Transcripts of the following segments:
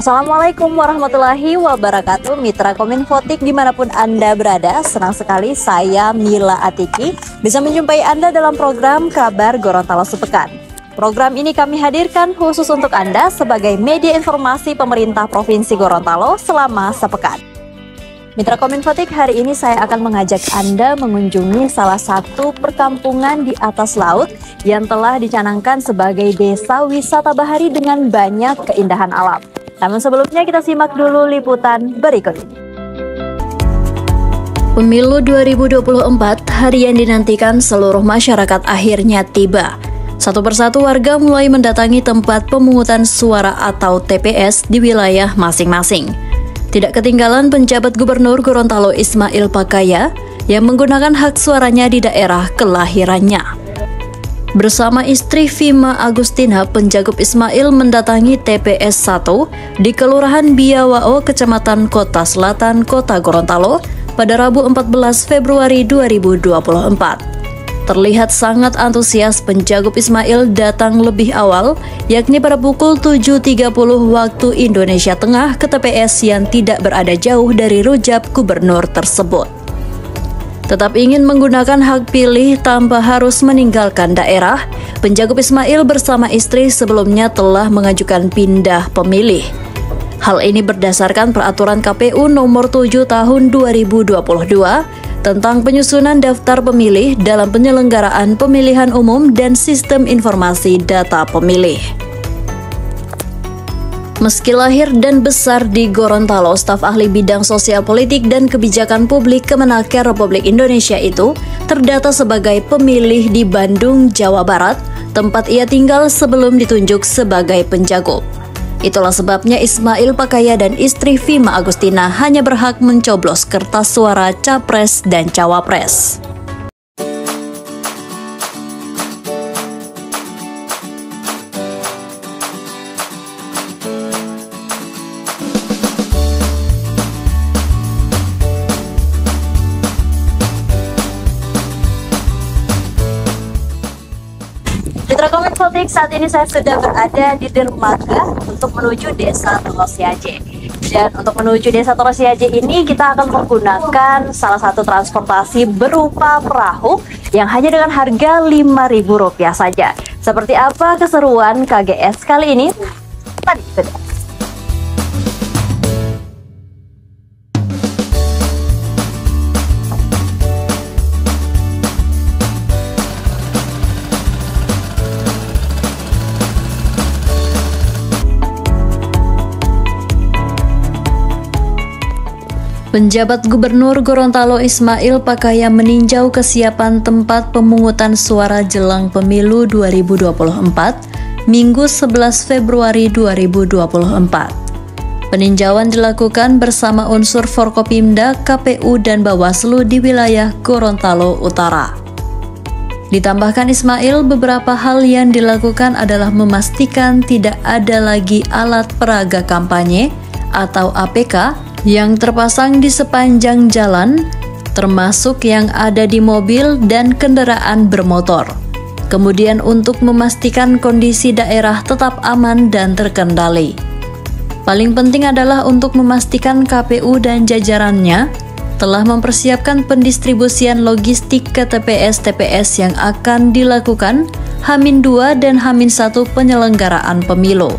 Assalamualaikum warahmatullahi wabarakatuh. Mitra Kominfotik dimanapun Anda berada, senang sekali saya Mila Atiki bisa menjumpai Anda dalam program Kabar Gorontalo Sepekan. Program ini kami hadirkan khusus untuk Anda sebagai media informasi pemerintah Provinsi Gorontalo selama sepekan. Mitra Kominfotik, hari ini saya akan mengajak Anda mengunjungi salah satu perkampungan di atas laut yang telah dicanangkan sebagai desa wisata bahari dengan banyak keindahan alam. Namun sebelumnya kita simak dulu liputan berikut ini. Pemilu 2024, hari yang dinantikan seluruh masyarakat akhirnya tiba. Satu persatu warga mulai mendatangi tempat pemungutan suara atau TPS di wilayah masing-masing. Tidak ketinggalan penjabat Gubernur Gorontalo Ismail Pakaya yang menggunakan hak suaranya di daerah kelahirannya. Bersama istri Vima Agustina, penjagob Ismail mendatangi TPS 1 di Kelurahan Biawao, Kecamatan Kota Selatan, Kota Gorontalo pada Rabu 14 Februari 2024. Terlihat sangat antusias, penjagob Ismail datang lebih awal, yakni pada pukul 7.30 waktu Indonesia Tengah ke TPS yang tidak berada jauh dari rujak gubernur tersebut. Tetap ingin menggunakan hak pilih tanpa harus meninggalkan daerah, penjagob Ismail bersama istri sebelumnya telah mengajukan pindah pemilih. Hal ini berdasarkan peraturan KPU nomor 7 tahun 2022 tentang penyusunan daftar pemilih dalam penyelenggaraan pemilihan umum dan sistem informasi data pemilih. Meski lahir dan besar di Gorontalo, staf ahli bidang sosial politik dan kebijakan publik Kemenaker Republik Indonesia itu terdata sebagai pemilih di Bandung, Jawa Barat, tempat ia tinggal sebelum ditunjuk sebagai penjagob. Itulah sebabnya Ismail Pakaya dan istri Vima Agustina hanya berhak mencoblos kertas suara Capres dan Cawapres. Mitra Kominfotik, saat ini saya sudah berada di dermaga untuk menuju Desa Torosiaje. Dan untuk menuju Desa Torosiaje ini kita akan menggunakan salah satu transportasi berupa perahu yang hanya dengan harga Rp5.000 saja. Seperti apa keseruan KGS kali ini? Tadi sudah. Penjabat Gubernur Gorontalo Ismail Pakaya meninjau kesiapan tempat pemungutan suara jelang pemilu 2024, Minggu 11 Februari 2024. Peninjauan dilakukan bersama unsur Forkopimda, KPU, dan Bawaslu di wilayah Gorontalo Utara. Ditambahkan Ismail, beberapa hal yang dilakukan adalah memastikan tidak ada lagi alat peraga kampanye atau APK yang terpasang di sepanjang jalan, termasuk yang ada di mobil dan kendaraan bermotor. Kemudian untuk memastikan kondisi daerah tetap aman dan terkendali. Paling penting adalah untuk memastikan KPU dan jajarannya telah mempersiapkan pendistribusian logistik ke TPS-TPS yang akan dilakukan H-2 dan H-1 penyelenggaraan pemilu.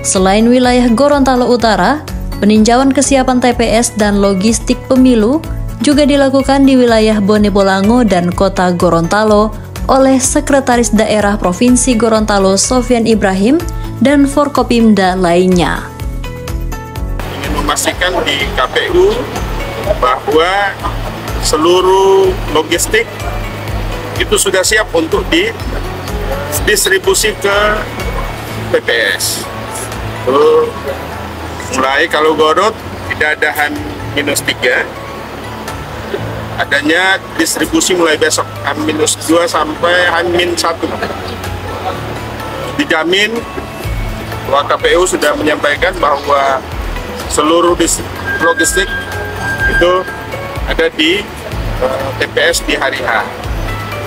Selain wilayah Gorontalo Utara, peninjauan kesiapan TPS dan logistik pemilu juga dilakukan di wilayah Bone Bolango dan Kota Gorontalo oleh Sekretaris Daerah Provinsi Gorontalo Sofyan Ibrahim dan Forkopimda lainnya. Ingin memastikan di KPU bahwa seluruh logistik itu sudah siap untuk didistribusi ke TPS. Mulai kalau Gorot tidak ada H-3, adanya distribusi mulai besok H-2 sampai H-1. Dijamin bahwa KPU sudah menyampaikan bahwa seluruh logistik itu ada di TPS di hari H.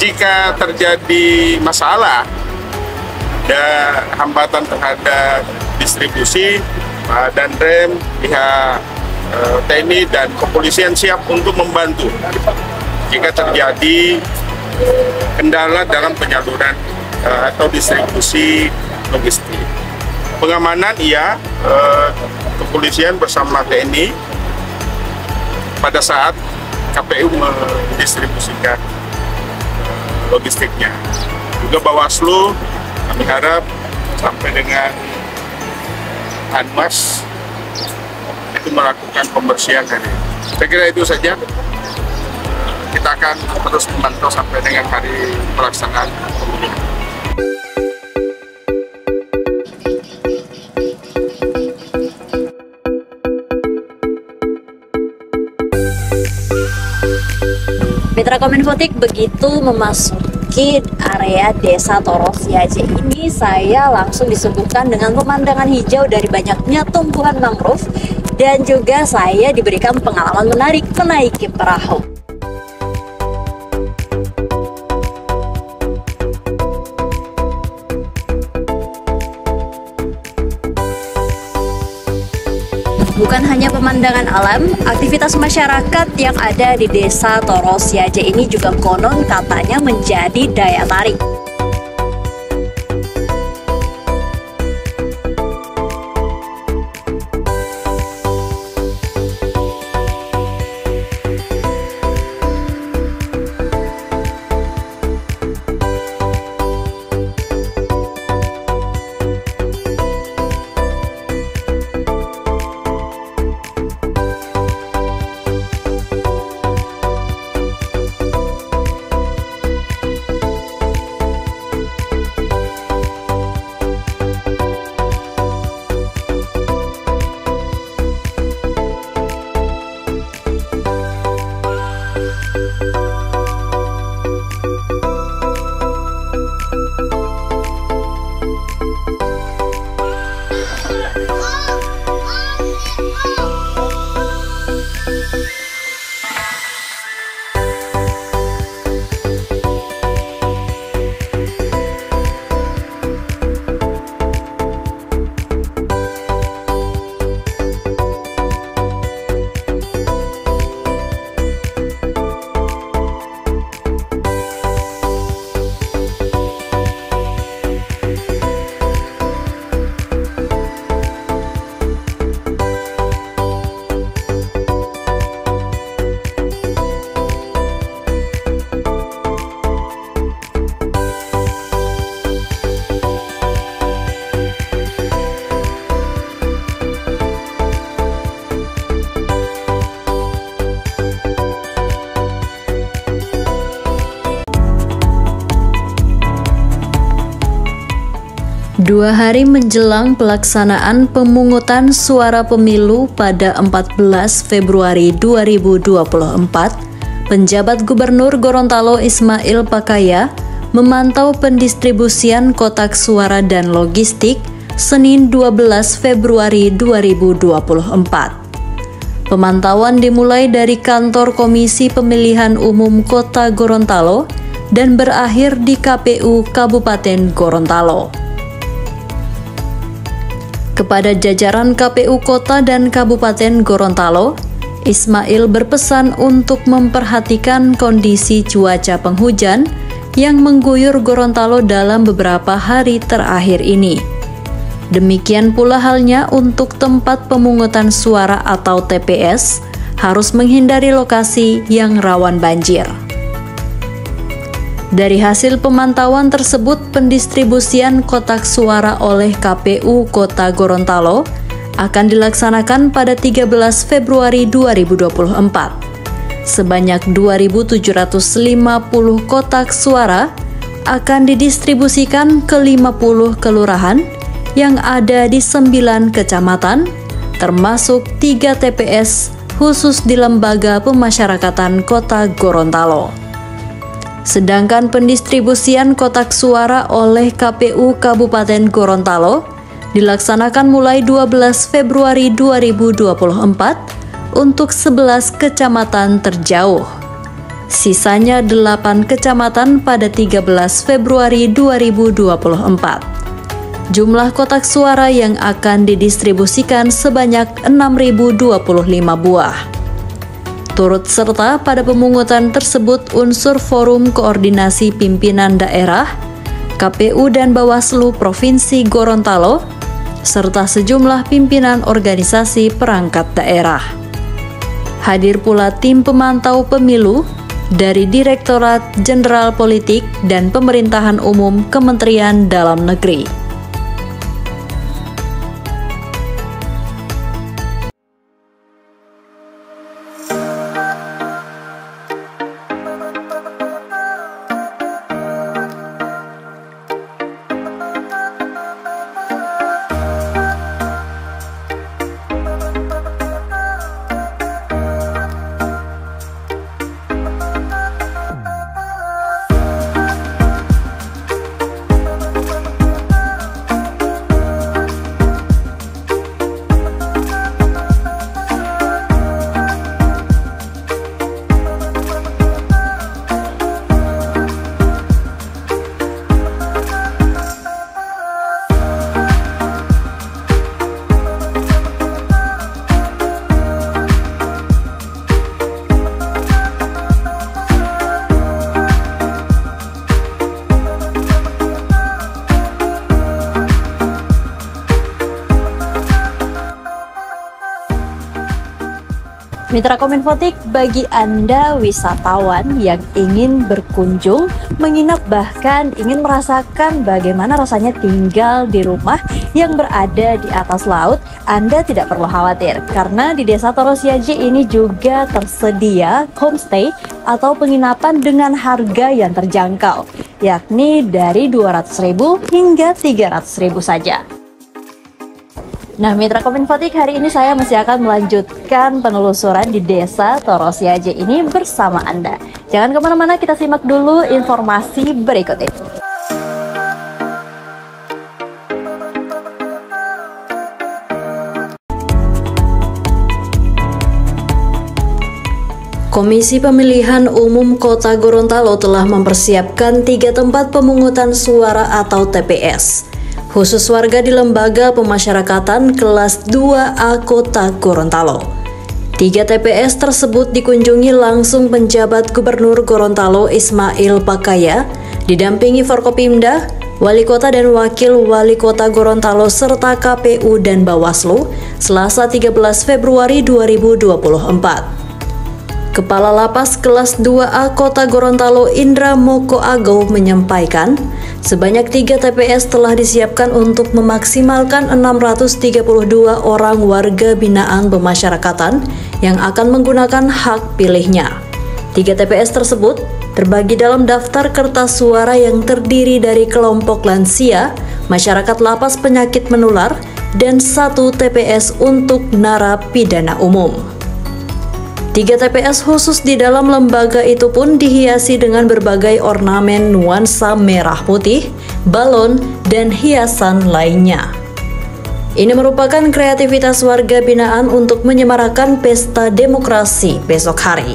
Jika terjadi masalah, ada hambatan terhadap distribusi, Danrem, pihak TNI dan kepolisian siap untuk membantu jika terjadi kendala dalam penyaluran atau distribusi logistik. Pengamanan kepolisian bersama TNI pada saat KPU mendistribusikan logistiknya. Juga Bawaslu kami harap sampai dengan Anmas itu melakukan pembersihan hari. Saya kira itu saja. Kita akan terus memantau sampai dengan hari pelaksanaan pemilu. Mitra Kominfotik begitu memasuki area Desa Toro Siaje ini, saya langsung disuguhkan dengan pemandangan hijau dari banyaknya tumbuhan mangrove dan juga saya diberikan pengalaman menarik menaiki perahu. Bukan hanya pemandangan alam, aktivitas masyarakat yang ada di Desa Toro Siaje ini juga konon katanya menjadi daya tarik. Dua hari menjelang pelaksanaan pemungutan suara pemilu pada 14 Februari 2024, penjabat Gubernur Gorontalo Ismail Pakaya memantau pendistribusian kotak suara dan logistik Senin 12 Februari 2024. Pemantauan dimulai dari kantor Komisi Pemilihan Umum Kota Gorontalo dan berakhir di KPU Kabupaten Gorontalo. Kepada jajaran KPU Kota dan Kabupaten Gorontalo, Ismail berpesan untuk memperhatikan kondisi cuaca penghujan yang mengguyur Gorontalo dalam beberapa hari terakhir ini. Demikian pula halnya untuk tempat pemungutan suara atau TPS, harus menghindari lokasi yang rawan banjir. Dari hasil pemantauan tersebut, pendistribusian kotak suara oleh KPU Kota Gorontalo akan dilaksanakan pada 13 Februari 2024. Sebanyak 2.750 kotak suara akan didistribusikan ke 50 kelurahan yang ada di 9 kecamatan, termasuk 3 TPS khusus di Lembaga Pemasyarakatan Kota Gorontalo. Sedangkan pendistribusian kotak suara oleh KPU Kabupaten Gorontalo dilaksanakan mulai 12 Februari 2024 untuk 11 kecamatan terjauh. Sisanya 8 kecamatan pada 13 Februari 2024. Jumlah kotak suara yang akan didistribusikan sebanyak 6.025 buah. Turut serta pada pemungutan tersebut unsur Forum Koordinasi Pimpinan Daerah, KPU dan Bawaslu Provinsi Gorontalo, serta sejumlah pimpinan organisasi perangkat daerah. Hadir pula tim pemantau pemilu dari Direktorat Jenderal Politik dan Pemerintahan Umum Kementerian Dalam Negeri. Mitra Kominfotik, bagi Anda wisatawan yang ingin berkunjung, menginap, bahkan ingin merasakan bagaimana rasanya tinggal di rumah yang berada di atas laut, Anda tidak perlu khawatir karena di Desa Torosiaje ini juga tersedia homestay atau penginapan dengan harga yang terjangkau, yakni dari 200.000 hingga 300.000 saja. Nah, Mitra Kominfotik, hari ini saya masih akan melanjutkan penelusuran di Desa Torosiaje ini bersama Anda. Jangan kemana-mana, kita simak dulu informasi berikut ini. Komisi Pemilihan Umum Kota Gorontalo telah mempersiapkan 3 tempat pemungutan suara atau TPS. Khusus warga di Lembaga Pemasyarakatan kelas 2A Kota Gorontalo. 3 TPS tersebut dikunjungi langsung penjabat Gubernur Gorontalo Ismail Pakaya, didampingi Forkopimda, Wali Kota dan Wakil Wali Kota Gorontalo serta KPU dan Bawaslu, Selasa 13 Februari 2024. Kepala Lapas kelas 2A Kota Gorontalo Indra Moko Ago menyampaikan, sebanyak 3 TPS telah disiapkan untuk memaksimalkan 632 orang warga binaan pemasyarakatan yang akan menggunakan hak pilihnya. 3 TPS tersebut terbagi dalam daftar kertas suara yang terdiri dari kelompok lansia, masyarakat lapas penyakit menular, dan 1 TPS untuk narapidana umum. 3 TPS khusus di dalam lembaga itu pun dihiasi dengan berbagai ornamen nuansa merah putih, balon, dan hiasan lainnya. Ini merupakan kreativitas warga binaan untuk menyemarakan pesta demokrasi besok hari.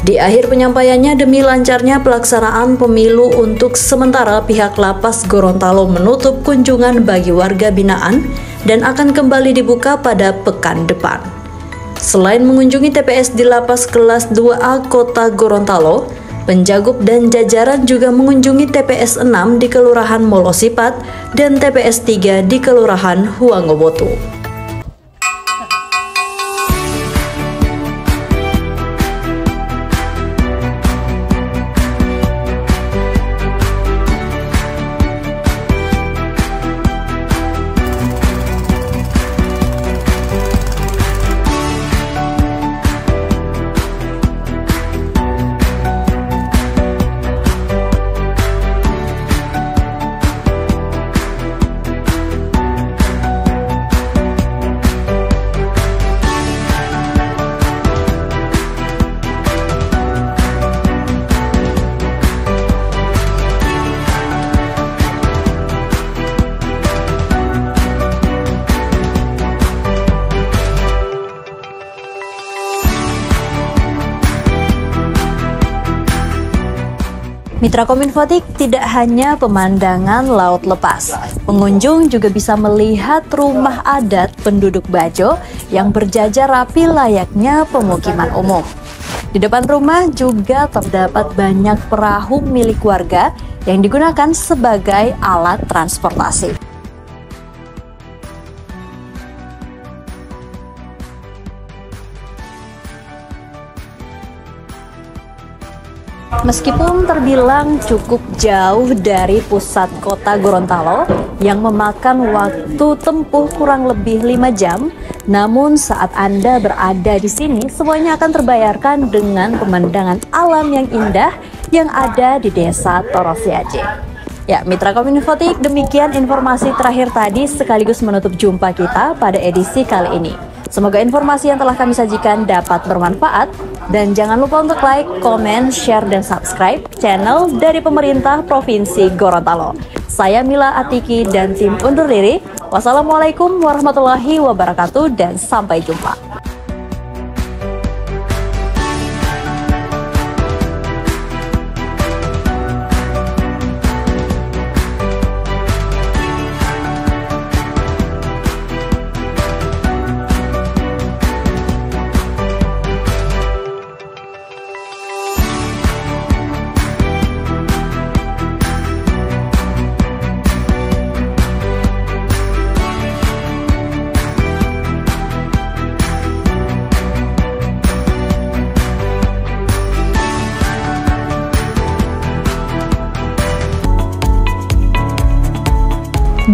Di akhir penyampaiannya, demi lancarnya pelaksanaan pemilu untuk sementara, pihak Lapas Gorontalo menutup kunjungan bagi warga binaan dan akan kembali dibuka pada pekan depan. Selain mengunjungi TPS di Lapas kelas 2A Kota Gorontalo, Penjagup dan jajaran juga mengunjungi TPS 6 di Kelurahan Molosipat dan TPS 3 di Kelurahan Huangobotu. Mitra Kominfotik tidak hanya pemandangan laut lepas. Pengunjung juga bisa melihat rumah adat penduduk Bajo yang berjajar rapi layaknya pemukiman umum. Di depan rumah juga terdapat banyak perahu milik warga yang digunakan sebagai alat transportasi. Meskipun terbilang cukup jauh dari pusat kota Gorontalo yang memakan waktu tempuh kurang lebih 5 jam, namun saat Anda berada di sini, semuanya akan terbayarkan dengan pemandangan alam yang indah yang ada di Desa Torosiaje. Ya, Mitra Kominfotik, demikian informasi terakhir tadi sekaligus menutup jumpa kita pada edisi kali ini. Semoga informasi yang telah kami sajikan dapat bermanfaat, dan jangan lupa untuk like, komen, share, dan subscribe channel dari pemerintah Provinsi Gorontalo. Saya Mila Atiki dan tim undur diri. Wassalamualaikum warahmatullahi wabarakatuh dan sampai jumpa.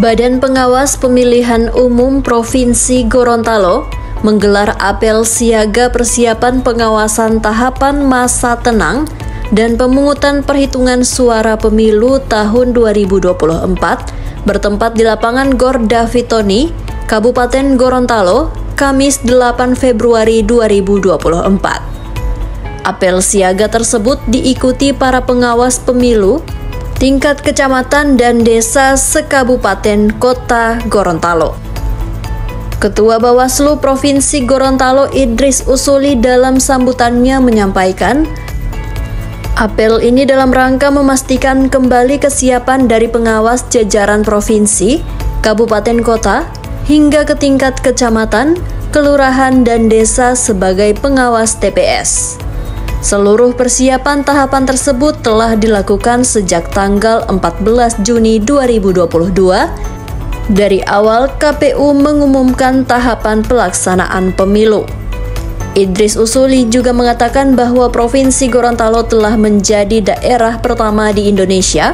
Badan Pengawas Pemilihan Umum Provinsi Gorontalo menggelar apel siaga persiapan pengawasan tahapan masa tenang dan pemungutan perhitungan suara pemilu tahun 2024 bertempat di lapangan Gor Davitoni, Kabupaten Gorontalo, Kamis 8 Februari 2024. Apel siaga tersebut diikuti para pengawas pemilu tingkat kecamatan dan desa sekabupaten kota Gorontalo. Ketua Bawaslu Provinsi Gorontalo Idris Usuli dalam sambutannya menyampaikan, apel ini dalam rangka memastikan kembali kesiapan dari pengawas jajaran provinsi, kabupaten kota, hingga ke tingkat kecamatan, kelurahan, dan desa sebagai pengawas TPS. Seluruh persiapan tahapan tersebut telah dilakukan sejak tanggal 14 Juni 2022 dari awal KPU mengumumkan tahapan pelaksanaan pemilu. Idris Usuli juga mengatakan bahwa Provinsi Gorontalo telah menjadi daerah pertama di Indonesia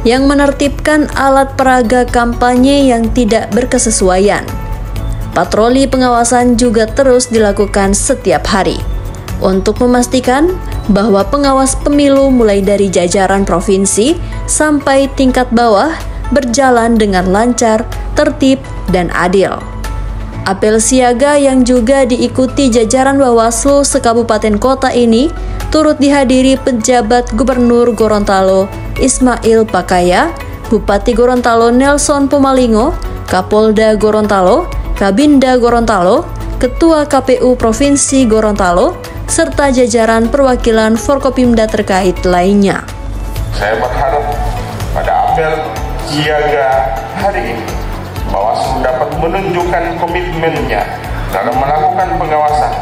yang menertibkan alat peraga kampanye yang tidak berkesesuaian. Patroli pengawasan juga terus dilakukan setiap hari untuk memastikan bahwa pengawas pemilu mulai dari jajaran provinsi sampai tingkat bawah berjalan dengan lancar, tertib, dan adil. Apel siaga yang juga diikuti jajaran Bawaslu sekabupaten kota ini turut dihadiri pejabat Gubernur Gorontalo Ismail Pakaya, Bupati Gorontalo Nelson Pomalingo, Kapolda Gorontalo, Kabinda Gorontalo, Ketua KPU Provinsi Gorontalo, serta jajaran perwakilan Forkopimda terkait lainnya. Saya berharap pada apel siaga hari ini, Bawaslu dapat menunjukkan komitmennya dalam melakukan pengawasan,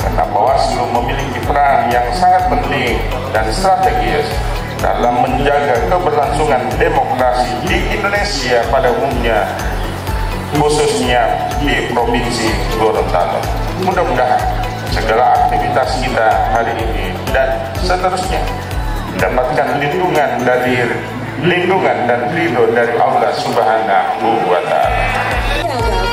karena Bawaslu memiliki peran yang sangat penting dan strategis dalam menjaga keberlangsungan demokrasi di Indonesia pada umumnya, khususnya di Provinsi Gorontalo. Mudah-mudahan segala aktivitas kita hari ini dan seterusnya mendapatkan lindungan dan ridho dari Allah Subhanahu wa Ta'ala.